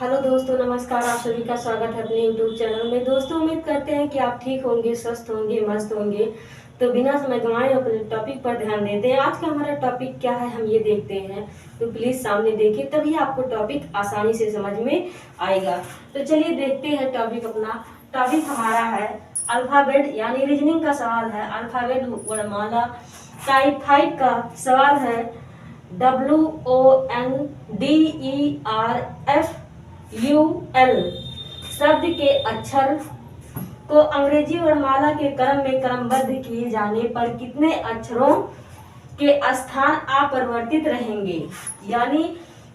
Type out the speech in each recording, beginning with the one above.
Hello दोस्तों, नमस्कार। आप सभी का स्वागत है अपने यूट्यूब चैनल में। दोस्तों, उम्मीद करते हैं कि आप ठीक होंगे, स्वस्थ होंगे, मस्त होंगे। तो बिना समय गंवाए अपने टॉपिक पर ध्यान देते हैं। आज का हमारा टॉपिक क्या है, हम ये देखते हैं। तो प्लीज सामने देखिए, तभी आपको टॉपिक आसानी से समझ में आएगा। तो चलिए देखते हैं टॉपिक अपना। टॉपिक हमारा है अल्फाबेट यानी रीजनिंग का सवाल है। अल्फाबेट वर्णमाला टाइप 5 का सवाल है। WONDERFUL शब्द के अक्षर को अंग्रेजी वर्णमाला के क्रम में क्रमबद्ध किए जाने पर कितने अक्षरों के स्थान अपरिवर्तित रहेंगे? यानी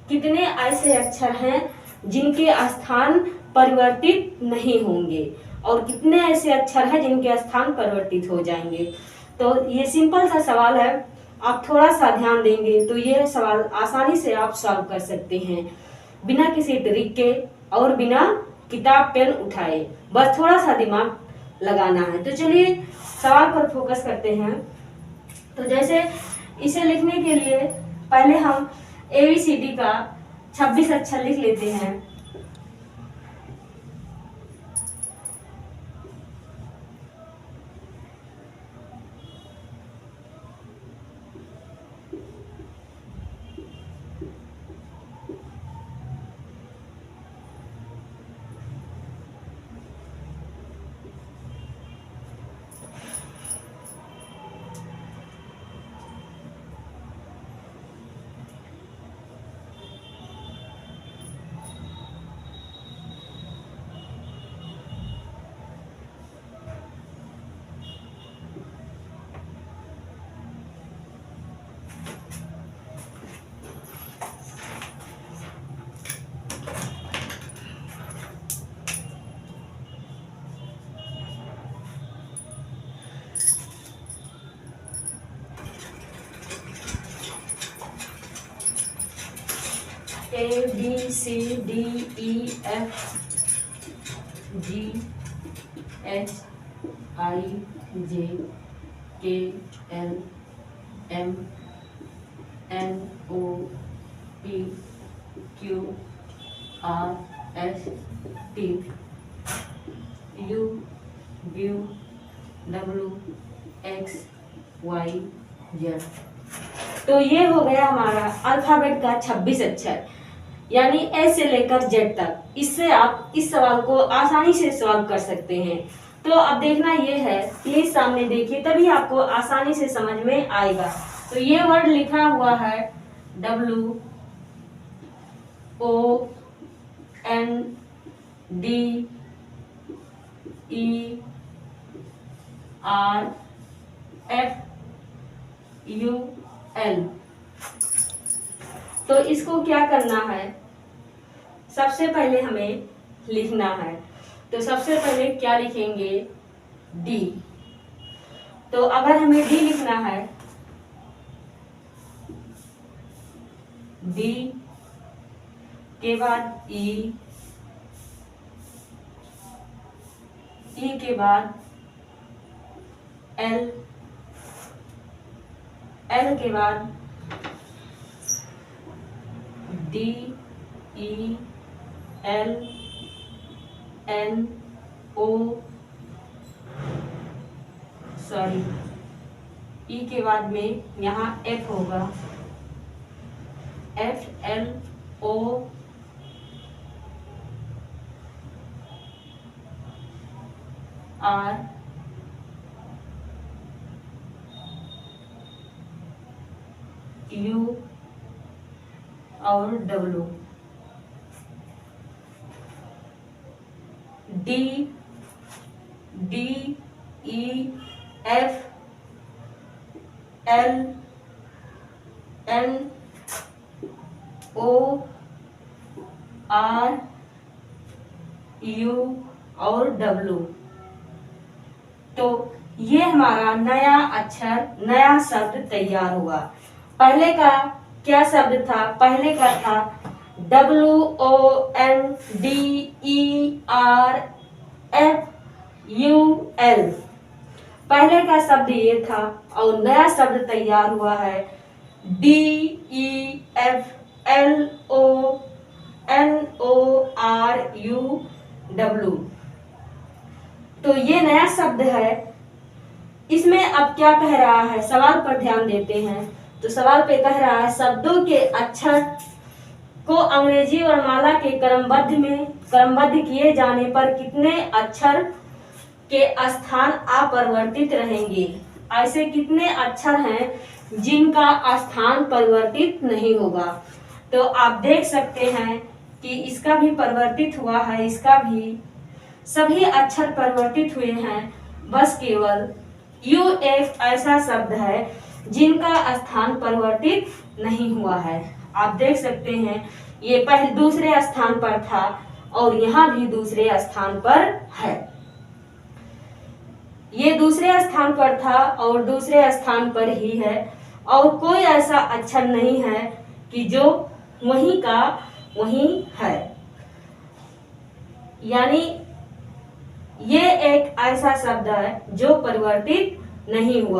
कितने ऐसे अक्षर हैं जिनके स्थान परिवर्तित नहीं होंगे और कितने ऐसे अक्षर हैं जिनके स्थान परिवर्तित हो जाएंगे। तो ये सिंपल सा सवाल है। आप थोड़ा सा ध्यान देंगे तो ये सवाल आसानी से आप सॉल्व कर सकते हैं, बिना किसी ट्रिक के और बिना किताब पेन उठाए। बस थोड़ा सा दिमाग लगाना है। तो चलिए सवाल पर फोकस करते हैं। तो जैसे इसे लिखने के लिए पहले हम ABCD का 26 अक्षर लिख लेते हैं। ABCDEFGHIJKLMNOPQRSTUVWXYZ। तो ये हो गया हमारा अल्फाबेट का 26 अक्षर, यानी ए से लेकर जेड तक। इससे आप इस सवाल को आसानी से सॉल्व कर सकते हैं। तो अब देखना ये है, प्लीज सामने देखिए, तभी आपको आसानी से समझ में आएगा। तो ये वर्ड लिखा हुआ है WONDERFUL। तो इसको क्या करना है, सबसे पहले हमें लिखना है। तो सबसे पहले क्या लिखेंगे? डी। तो अगर हमें डी लिखना है, डी के बाद ई, ई के बाद एल, एल के बाद ई के बाद में यहाँ एफ होगा, FLORU और W। DEFLNORU और W। तो ये हमारा नया अक्षर, नया शब्द तैयार हुआ। पहले का क्या शब्द था? पहले का था WONDERFUL। पहले का शब्द ये था और नया शब्द तैयार हुआ है DEFLORU क्या कह रहा है, सवाल पर ध्यान देते हैं। तो सवाल पे कह रहा है शब्दों के अक्षर को अंग्रेजी वर्णमाला के क्रमबद्ध किए जाने पर कितने अक्षर के स्थान अपरिवर्तित रहेंगे। ऐसे कितने अक्षर हैं जिनका स्थान परिवर्तित नहीं होगा। तो आप देख सकते हैं कि इसका भी परिवर्तित हुआ है, इसका भी, सभी अक्षर परिवर्तित हुए हैं। बस केवल यू एक ऐसा शब्द है जिनका स्थान परिवर्तित नहीं हुआ है। आप देख सकते हैं ये पहले दूसरे स्थान पर था और यहाँ भी दूसरे स्थान पर है। ये दूसरे स्थान पर था और दूसरे स्थान पर ही है और कोई ऐसा अक्षर नहीं है कि जो वहीं का वहीं है। यानी ये एक ऐसा शब्द है जो परिवर्तित नहीं हुआ।